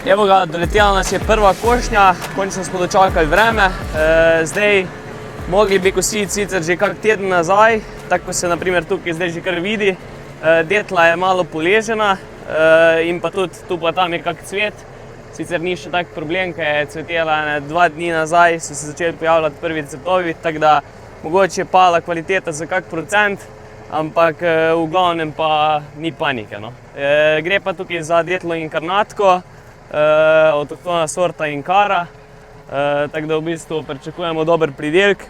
Evo ga, doletela nas je prva košnja, končno smo dočakali vreme. Zdaj, mogli bi kositi sicer že kak teden nazaj, tako se naprimer tukaj zdaj že kar vidi. Detla je malo poležena in pa tudi tu pa tam je kak cvet. Sicer ni še tak problem, ker je cvetela 2 dni nazaj, so se začeli pojavljati prvi cvetovi, tako da mogoče je pala kvaliteta za kak procent, ampak v glavnem pa ni panike. No. Gre pa tukaj za detlo inkarnatko, avtohtona sorta Inkara, tako da v bistvu pričakujemo dober pridelek,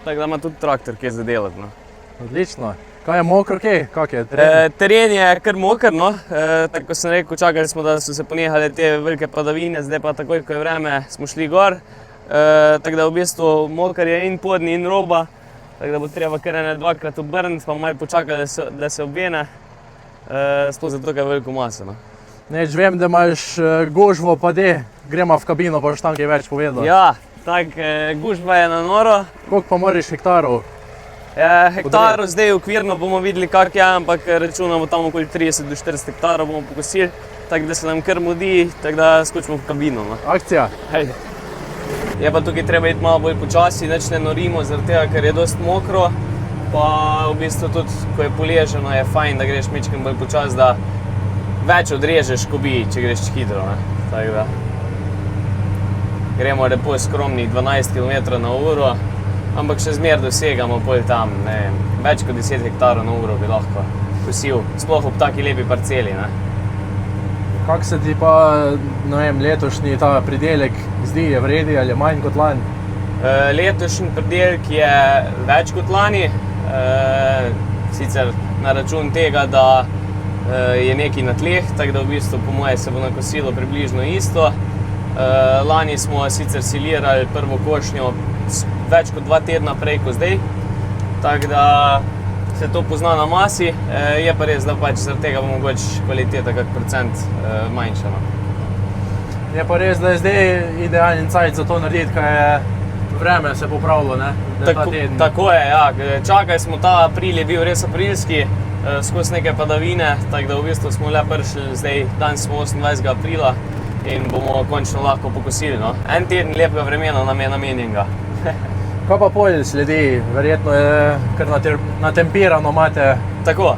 tako da ima tudi traktor kje za delati. No. Odlično. Kaj je mokro, kak je teren? Teren je kar moker, no. Tako kot sem rekel, čakali smo, da so se ponehale te velike padavine, zdaj pa takoj, ko je vreme, smo šli gor. Tako da v bistvu moker je in podni in roba, tako da bo treba kar 2-krat obrniti, pa malo počakati, da se obvene, sploh zato, ker je veliko maso. No. Neč, vem, da imaš gužvo, pa gremo v kabino, pa boš tam kaj več povedal. Ja, tako, gužva je na noro. Koliko pa moraš hektarov? Hektarov zdaj okvirno bomo videli, kak je, ampak računamo tam okoli 30 do 40 hektarov bomo pokosili, tako da se nam kar mudi, tako da skočimo v kabino. No. Akcija. Hej. Je pa tukaj treba iti malo bolj počasi, nič ne norimo, zaradi tega, ker je dosti mokro, pa v bistvu tudi, ko je poleženo, je fajn, da greš mičkeno bolj počasi, da več odrežeš, ko bi, če greš hitro. Ne. Tako da gremo lepo skromnih 12 km/h, ampak še zmer dosegamo pol tam, ne vem, več kot 10 hektarov na uro bi lahko kosil, sploh ob taki lepi parceli. Ne. Kak se ti pa, ne vem, letošnji ta pridelek zdi, je vredi ali je manj kot lani? Letošnji pridelek je več kot lani, sicer na račun tega, da je nekaj na tleh, tako da v bistvu po moje se bo nakosilo približno isto. Lani smo sicer silirali prvo košnjo več kot 2 tedna prej kot zdaj, tako da se to pozna na masi, je pa res, da pač zaradi tega bo mogoče kvaliteta kak procent manjša. No. Je pa res, da je zdaj idealen cajt za to narediti, kaj je vreme se popravilo, ne? Tako je, ja. Čakali smo, ta april je bil res aprilski, skozi neke padavine, tako da v bistvu smo le prišli zdaj, danes smo 28. aprila in bomo končno lahko pokosili. No. En teden lepega vremena nam je namenjenega. Kaj pa polj sledi? Verjetno je kar natempirano imate. Tako.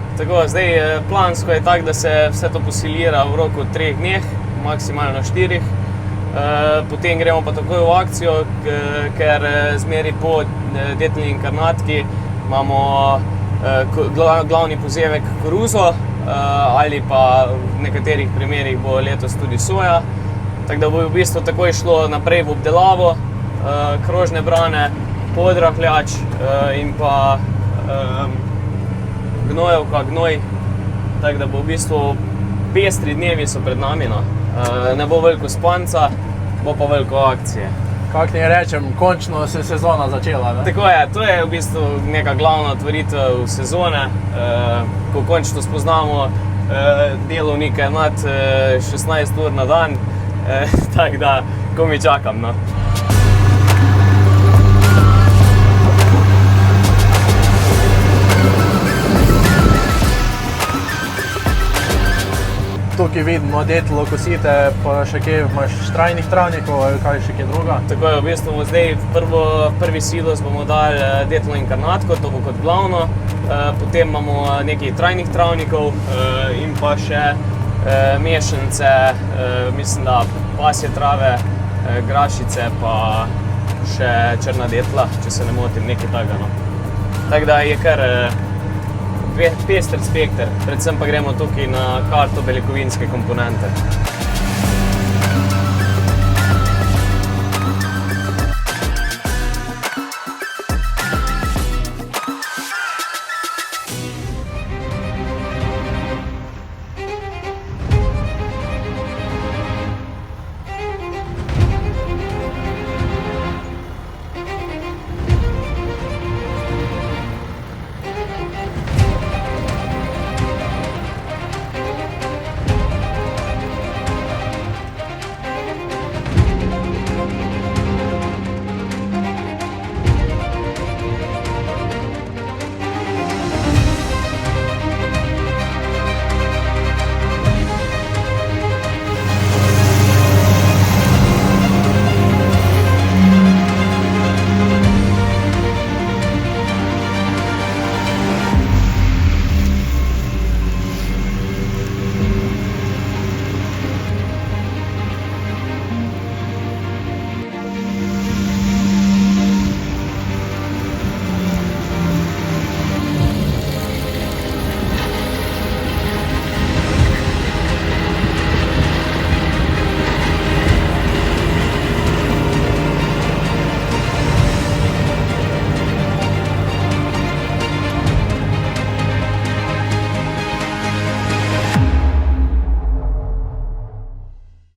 Zdaj plansko je tako, da se vse to posilira v roku 3 dneh, maksimalno 4. Potem gremo pa takoj v akcijo, ker zmeri po detelji inkarnatki imamo glavni pozevek koruzo, ali pa v nekaterih primerih bo letos tudi soja. Tako da bo v bistvu takoj šlo naprej v obdelavo, krožne brane, podrahljač in pa gnojevka, gnoj. Tako da bo v bistvu pestri dnevi so pred nami. No. Ne bo veliko spanca, bo pa veliko akcije. Kak ne rečem, končno se sezona začela, ne? Tako je, to je v bistvu neka glavna otvoritev sezone, ko končno spoznamo delovnike nad 16 ur na dan, tako da komaj čakam. No. Tukaj vidimo detlo kosite, pa še kaj imaš trajnih travnikov ali kaj še kaj druga? Tako je, v bistvu bomo zdaj prvi silos bomo dali detlo inkarnatko, to bo kot glavno. Potem imamo nekaj trajnih travnikov in pa še mešanice, mislim, da pasje trave, grašice pa še črna detla, če se ne motim, nekaj takega. No. Tako da je kar pester spekter, predvsem pa gremo tukaj na karto beljakovinske komponente.